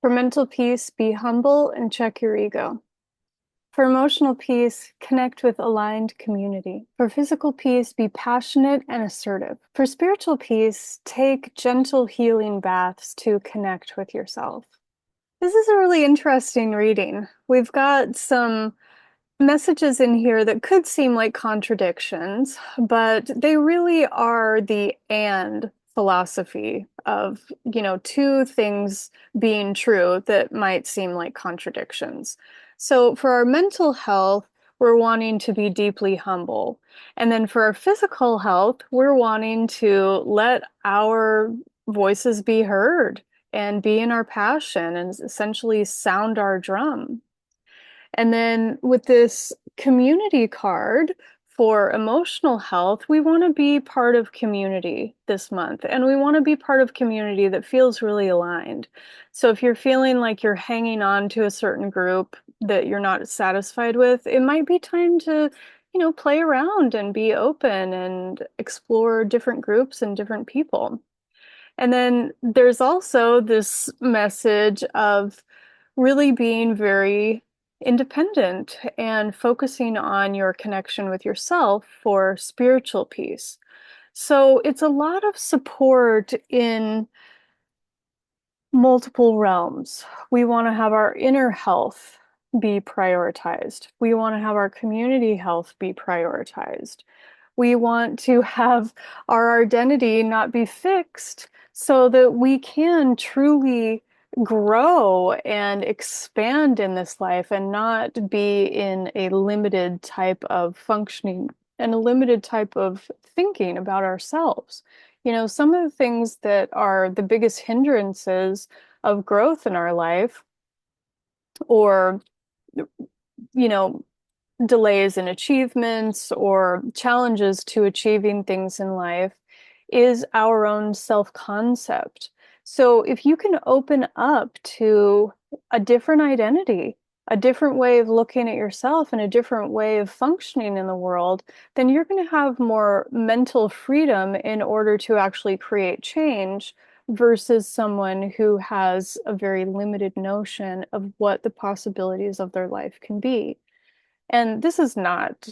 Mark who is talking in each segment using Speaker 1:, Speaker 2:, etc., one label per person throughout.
Speaker 1: For mental peace, be humble and check your ego. For emotional peace, connect with aligned community. For physical peace, be passionate and assertive. For spiritual peace, take gentle healing baths to connect with yourself. This is a really interesting reading. We've got some messages in here that could seem like contradictions, but they really are the and philosophy of, two things being true that might seem like contradictions. So for our mental health, we're wanting to be deeply humble. And then for our physical health, we're wanting to let our voices be heard and be in our passion and essentially sound our drum. And then with this community card for emotional health, we want to be part of community this month. And we want to be part of community that feels really aligned. So if you're feeling like you're hanging on to a certain group that you're not satisfied with, it might be time to, play around and be open and explore different groups and different people. And then there's also this message of really being very independent and focusing on your connection with yourself for spiritual peace. So it's a lot of support in multiple realms. We want to have our inner health be prioritized. We want to have our community health be prioritized. We want to have our identity not be fixed so that we can truly grow and expand in this life and not be in a limited type of functioning and a limited type of thinking about ourselves. Some of the things that are the biggest hindrances of growth in our life or, you know, delays in achievements or challenges to achieving things in life is our own self-concept. So if you can open up to a different identity, a different way of looking at yourself and a different way of functioning in the world, then you're going to have more mental freedom in order to actually create change versus someone who has a very limited notion of what the possibilities of their life can be. And this is not,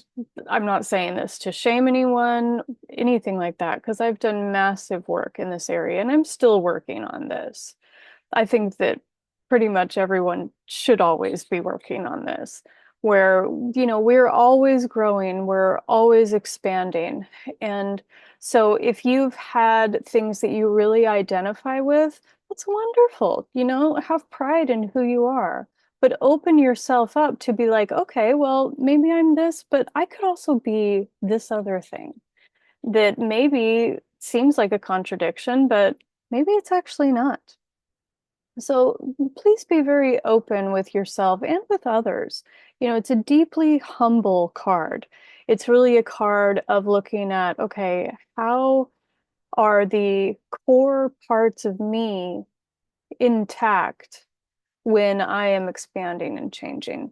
Speaker 1: I'm not saying this to shame anyone, anything like that, because I've done massive work in this area and I'm still working on this. I think that pretty much everyone should always be working on this, where, we're always growing, we're always expanding. And so if you've had things that you really identify with, that's wonderful, have pride in who you are. But open yourself up to be like, okay, well, maybe I'm this, but I could also be this other thing that maybe seems like a contradiction, but maybe it's actually not. So please be very open with yourself and with others. It's a deeply humble card. It's really a card of looking at, okay, how are the core parts of me intact when I am expanding and changing?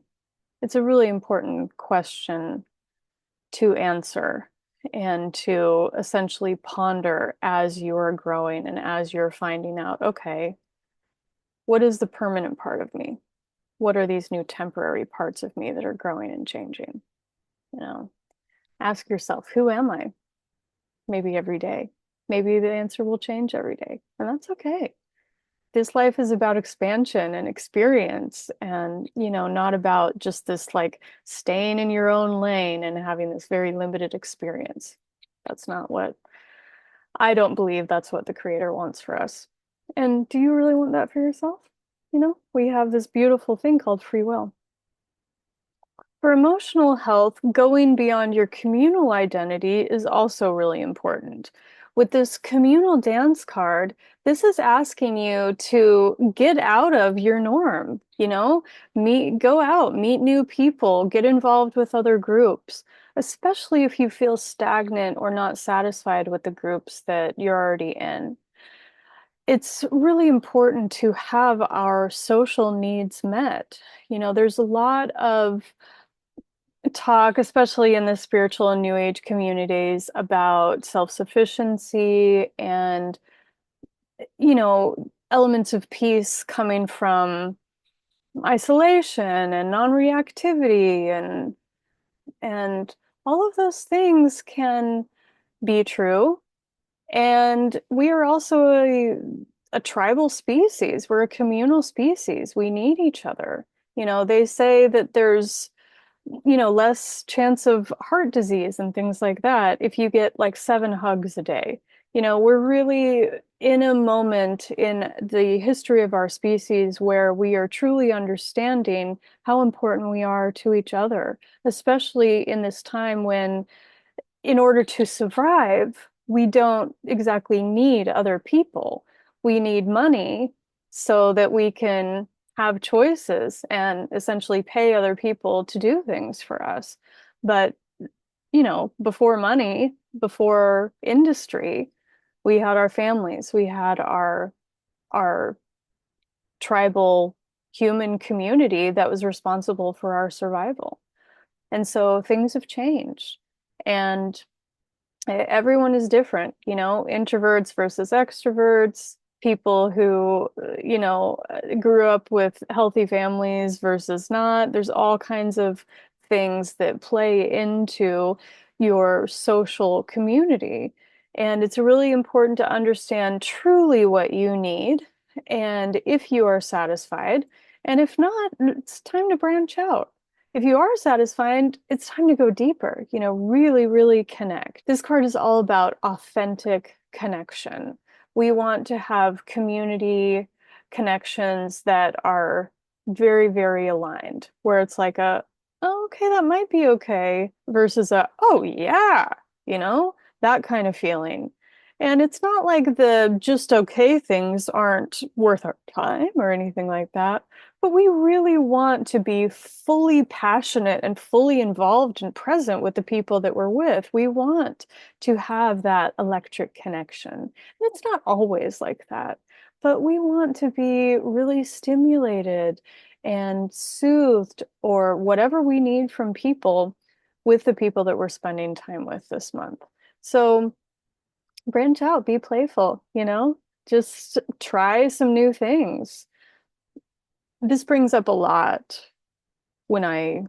Speaker 1: It's a really important question to answer and to essentially ponder as you're growing and as you're finding out, okay, what is the permanent part of me? What are these new temporary parts of me that are growing and changing? You know, ask yourself, who am I? Maybe every day. Maybe the answer will change every day, and that's okay. This life is about expansion and experience and, not about just this like staying in your own lane and having this very limited experience. That's not what I don't believe that's what the creator wants for us. And do you really want that for yourself? We have this beautiful thing called free will. For emotional health, going beyond your communal identity is also really important. With this communal dance card, this is asking you to get out of your norm, go out, meet new people, get involved with other groups, especially if you feel stagnant or not satisfied with the groups that you're already in. It's really important to have our social needs met. There's a lot of talk, especially in the spiritual and new age communities, about self-sufficiency and, elements of peace coming from isolation and non-reactivity and all of those things can be true. And we are also a tribal species. We're a communal species. We need each other. They say that there's less chance of heart disease and things like that if you get like 7 hugs a day. We're really in a moment in the history of our species where we are truly understanding how important we are to each other, especially in this time when, in order to survive, we don't exactly need other people. We need money so that we can have choices and essentially pay other people to do things for us. But, before money, before industry, we had our families, we had our tribal human community that was responsible for our survival. And so things have changed. And everyone is different, introverts versus extroverts, people who, grew up with healthy families versus not. There's all kinds of things that play into your social community. And it's really important to understand truly what you need and if you are satisfied. And if not, it's time to branch out. If you are satisfied, it's time to go deeper, really, really connect. This card is all about authentic connection. We want to have community connections that are very, very aligned, where it's like oh, okay, that might be okay, versus oh, yeah, you know, that kind of feeling. And it's not like the just okay things aren't worth our time or anything like that. But we really want to be fully passionate and fully involved and present with the people that we're with. We want to have that electric connection. And it's not always like that, but we want to be really stimulated and soothed or whatever we need from people with the people that we're spending time with this month. So branch out, be playful, just try some new things. This brings up a lot when I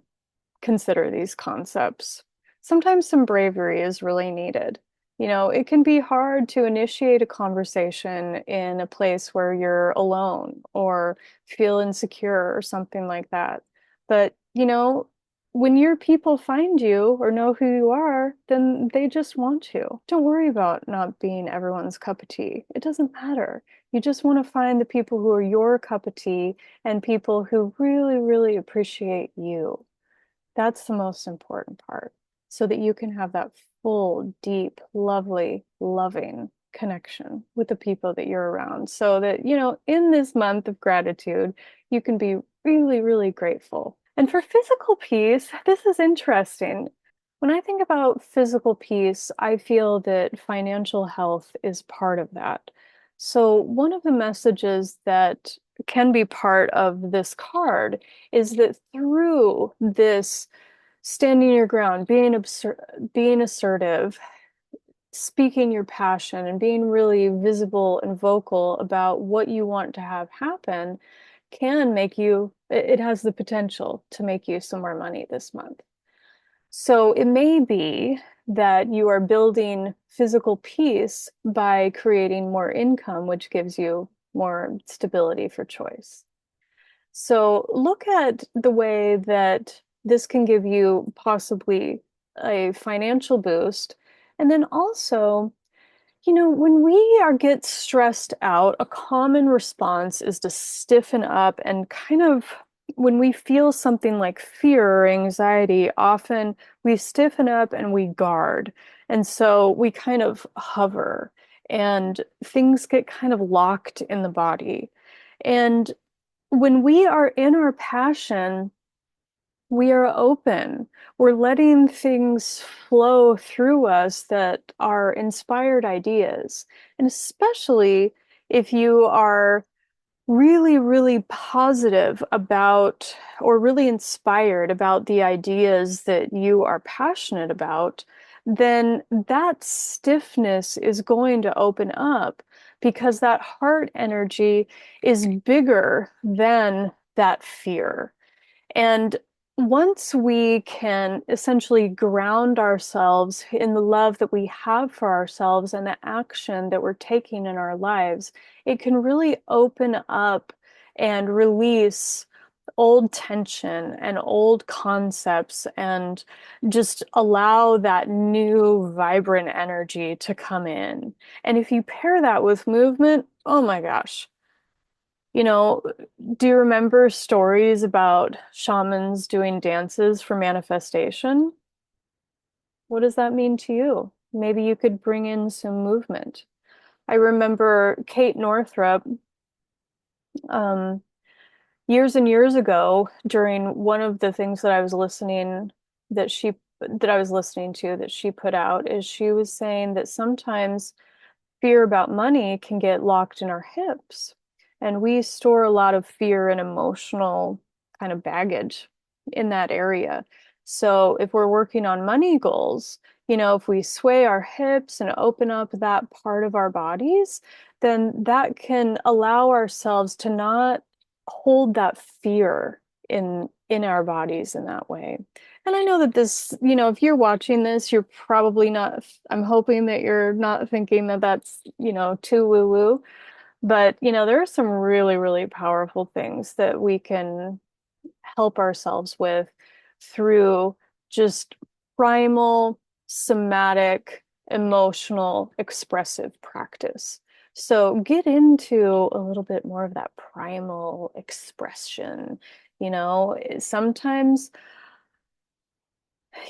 Speaker 1: consider these concepts. Sometimes some bravery is really needed. It can be hard to initiate a conversation in a place where you're alone or feel insecure or something like that. But, when your people find you or know who you are, then they just want to. Don't worry about not being everyone's cup of tea. It doesn't matter. You just want to find the people who are your cup of tea and people who really, really appreciate you. That's the most important part, so that you can have that full, deep, lovely, loving connection with the people that you're around. So that, in this month of gratitude, you can be really, really grateful. And for physical peace, this is interesting. When I think about physical peace, I feel that financial health is part of that. So, one of the messages that can be part of this card is that through this standing your ground, being assertive, speaking your passion, and being really visible and vocal about what you want to have happen can make you, it has the potential to make you some more money this month. So it may be that you are building physical peace by creating more income, which gives you more stability for choice. So look at the way that this can give you possibly a financial boost. And then also, when we get stressed out, a common response is to stiffen up and kind of, when we feel something like fear or anxiety, often we stiffen up and we guard. And so we kind of hover and things get kind of locked in the body. And when we are in our passion, we are open. We're letting things flow through us that are inspired ideas. And especially if you are really, really positive about or really inspired about the ideas that you are passionate about, then that stiffness is going to open up because that heart energy is bigger than that fear. And once we can essentially ground ourselves in the love that we have for ourselves and the action that we're taking in our lives, it can really open up and release old tension and old concepts and just allow that new vibrant energy to come in. And if you pair that with movement, oh my gosh. You know, do you remember stories about shamans doing dances for manifestation? What does that mean to you? Maybe you could bring in some movement. I remember Kate Northrup, um, years and years ago, during one of the things that I was listening that I was listening to that she put out, is she was saying that sometimes fear about money can get locked in our hips. And we store a lot of fear and emotional kind of baggage in that area. So if we're working on money goals, if we sway our hips and open up that part of our bodies, then that can allow ourselves to not hold that fear in our bodies in that way. And I know that this, if you're watching this, you're probably not, I'm hoping that you're not thinking that that's, too woo-woo. But, there are some really, really powerful things that we can help ourselves with through just primal, somatic, emotional, expressive practice. So get into a little bit more of that primal expression. Sometimes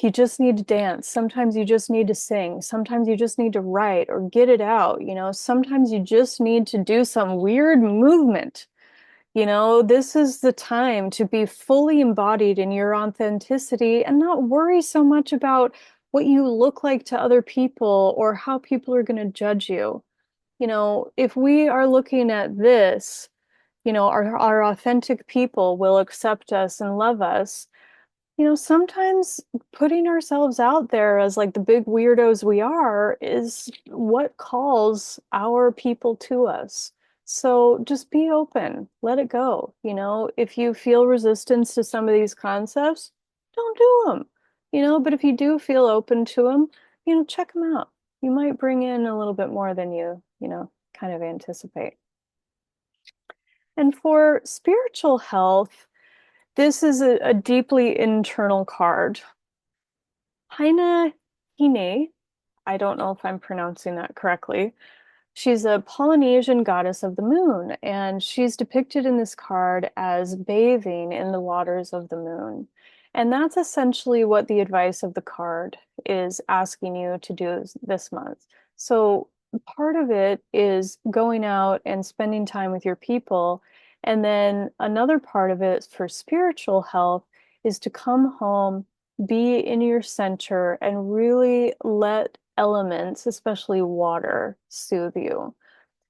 Speaker 1: you just need to dance. Sometimes you just need to sing. Sometimes you just need to write or get it out. Sometimes you just need to do some weird movement. This is the time to be fully embodied in your authenticity and not worry so much about what you look like to other people or how people are going to judge you. If we are looking at this, our authentic people will accept us and love us. Sometimes putting ourselves out there as like the big weirdos we are is what calls our people to us. So just be open, let it go. If you feel resistance to some of these concepts, don't do them. But if you do feel open to them, check them out. You might bring in a little bit more than you kind of anticipate. And for spiritual health, this is a deeply internal card. Haina Hine, I don't know if I'm pronouncing that correctly. She's a Polynesian goddess of the moon, and she's depicted in this card as bathing in the waters of the moon. And that's essentially what the advice of the card is asking you to do this month. So part of it is going out and spending time with your people. And then another part of it for spiritual health is to come home, be in your center, and really let elements, especially water, soothe you.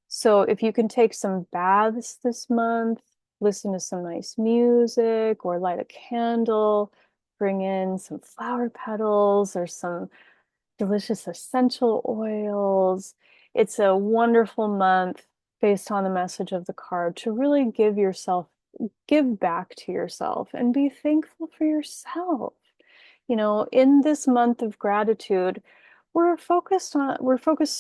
Speaker 1: So if you can take some baths this month, listen to some nice music or light a candle, bring in some flower petals or some delicious essential oils. It's a wonderful month based on the message of the card to really give back to yourself and be thankful for yourself. In this month of gratitude, we're focused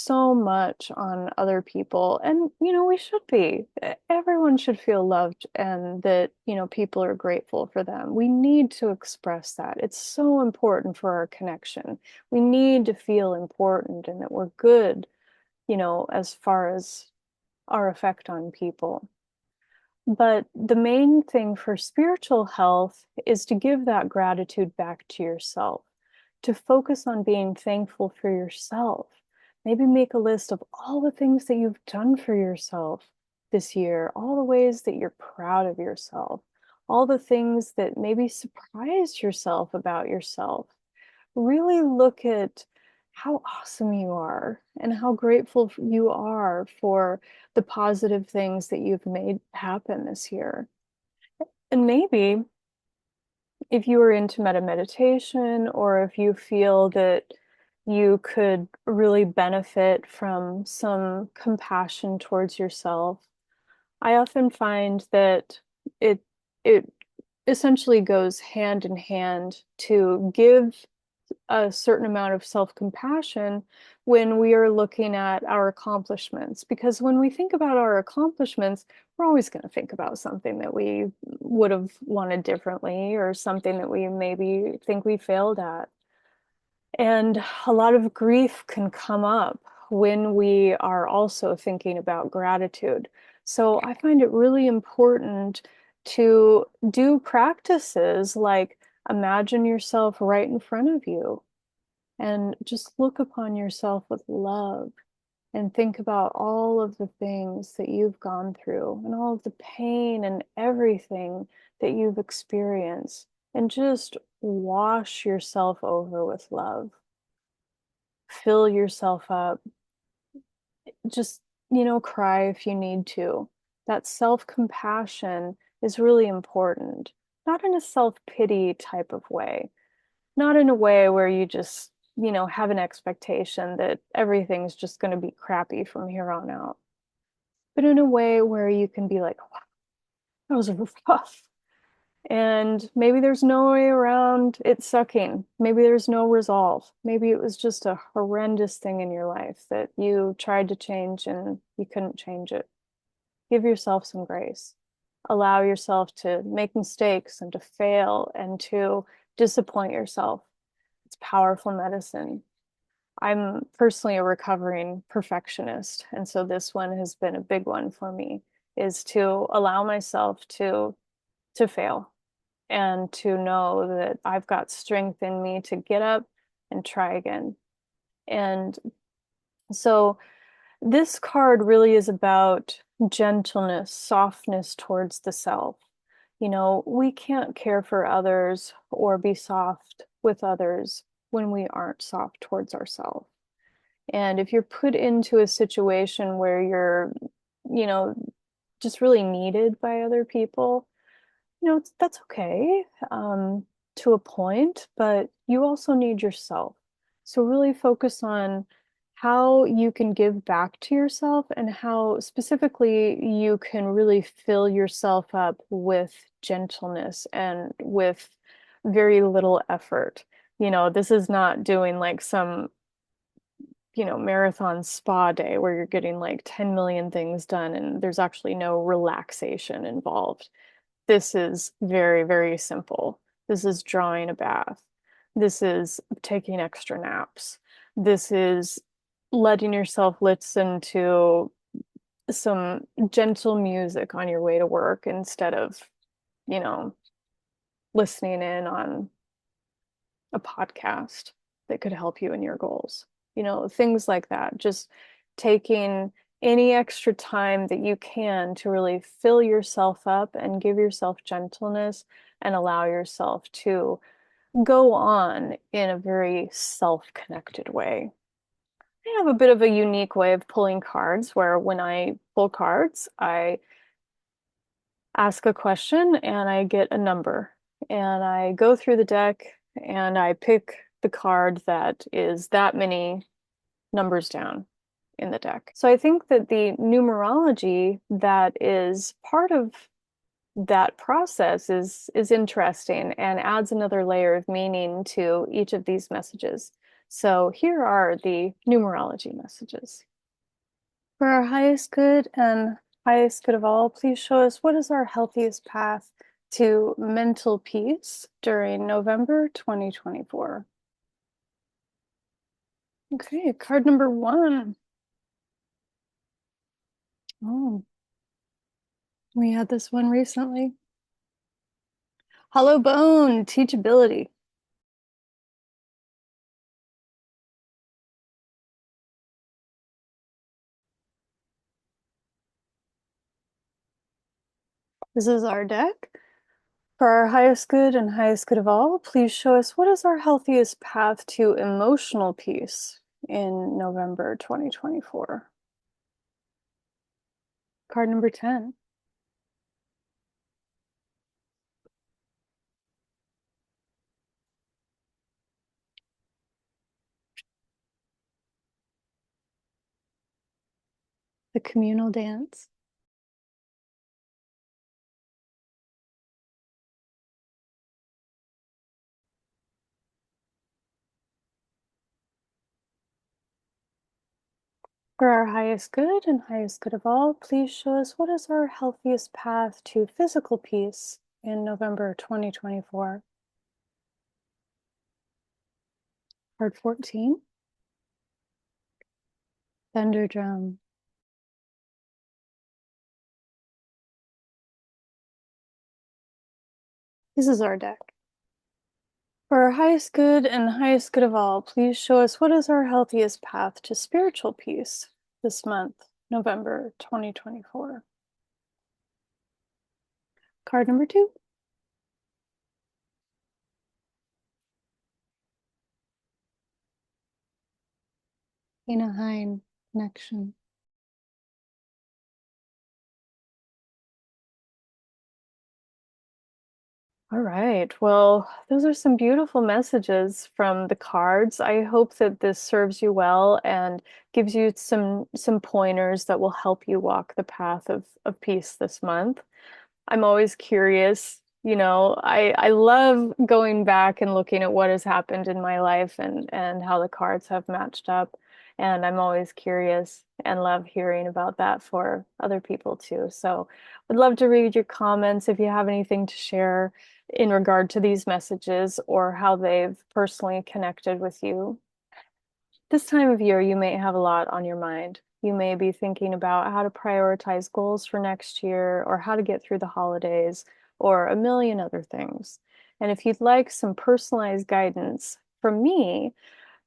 Speaker 1: so much on other people, and we should be. Everyone should feel loved and that people are grateful for them. We need to express that. It's so important for our connection. We need to feel important and that we're good, as far as our effect on people. But the main thing for spiritual health is to give that gratitude back to yourself, to focus on being thankful for yourself. Maybe make a list of all the things that you've done for yourself this year, all the ways that you're proud of yourself, all the things that maybe surprised yourself about yourself. Really look at how awesome you are and how grateful you are for the positive things that you've made happen this year. And maybe if you are into meditation or if you feel that you could really benefit from some compassion towards yourself. I often find that it it essentially goes hand in hand to give a certain amount of self-compassion when we are looking at our accomplishments. Because when we think about our accomplishments, we're always going to think about something that we would have wanted differently or something that we maybe think we failed at. And a lot of grief can come up when we are also thinking about gratitude. So I find it really important to do practices like imagine yourself right in front of you and just look upon yourself with love and think about all of the things that you've gone through and all of the pain and everything that you've experienced, and just wash yourself over with love. Fill yourself up. Just, cry if you need to. That self-compassion is really important, not in a self-pity type of way, not in a way where you just, have an expectation that everything's just going to be crappy from here on out, but in a way where you can be like, wow, that was rough. And maybe there's no way around it sucking. Maybe there's no resolve. Maybe it was just a horrendous thing in your life that you tried to change and you couldn't change it. Give yourself some grace. Allow yourself to make mistakes and to fail and to disappoint yourself. It's powerful medicine. I'm personally a recovering perfectionist, and so this one has been a big one for me, is to allow myself to fail and to know that I've got strength in me to get up and try again. And so this card really is about gentleness, softness towards the self. We can't care for others or be soft with others when we aren't soft towards ourselves. And if you're put into a situation where you're, you know, just really needed by other people, that's okay, to a point, but you also need yourself. So really focus on how you can give back to yourself and how specifically you can really fill yourself up with gentleness and with very little effort. This is not doing like some, marathon spa day where you're getting like 10 million things done and there's actually no relaxation involved. This is very, very simple. This is drawing a bath. This is taking extra naps. This is letting yourself listen to some gentle music on your way to work instead of, you know, listening in on a podcast that could help you in your goals. Things like that. Just taking any extra time that you can to really fill yourself up and give yourself gentleness and allow yourself to go on in a very self-connected way. I have a bit of a unique way of pulling cards where when I pull cards, I ask a question and I get a number. And I go through the deck and I pick the card that is that many numbers down in the deck. So I think that the numerology that is part of that process is interesting and adds another layer of meaning to each of these messages. So here are the numerology messages. For our highest good and highest good of all, please show us what is our healthiest path to mental peace during November 2024. Okay, card number 1. Oh, we had this one recently. Hollow bone, teachability. This is our deck. For our highest good and highest good of all, please show us what is our healthiest path to emotional peace in November 2024. Card number 10. The communal dance. For our highest good and highest good of all, please show us what is our healthiest path to physical peace in November 2024. Card 14. Thunder drum. This is our deck. For our highest good and highest good of all, please show us what is our healthiest path to spiritual peace this month, November 2024. Card number 2. Anaheim connection. All right. Well, those are some beautiful messages from the cards. I hope that this serves you well and gives you some pointers that will help you walk the path of peace this month. I'm always curious, I love going back and looking at what has happened in my life and how the cards have matched up. And I'm always curious and love hearing about that for other people too. So I'd love to read your comments if you have anything to share in regard to these messages or how they've personally connected with you. This time of year, you may have a lot on your mind. You may be thinking about how to prioritize goals for next year or how to get through the holidays or a million other things. And if you'd like some personalized guidance from me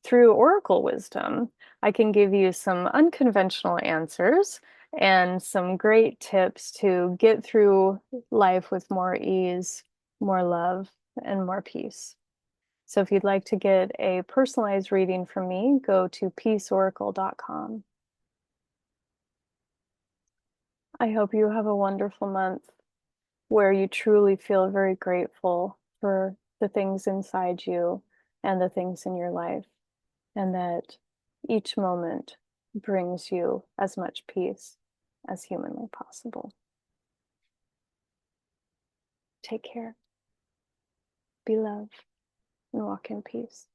Speaker 1: through Oracle wisdom, I can give you some unconventional answers and some great tips to get through life with more ease, more love, and more peace. So if you'd like to get a personalized reading from me, go to peaceoracle.com. I hope you have a wonderful month where you truly feel very grateful for the things inside you and the things in your life, and that each moment brings you as much peace as humanly possible. Take care, be loved, and walk in peace.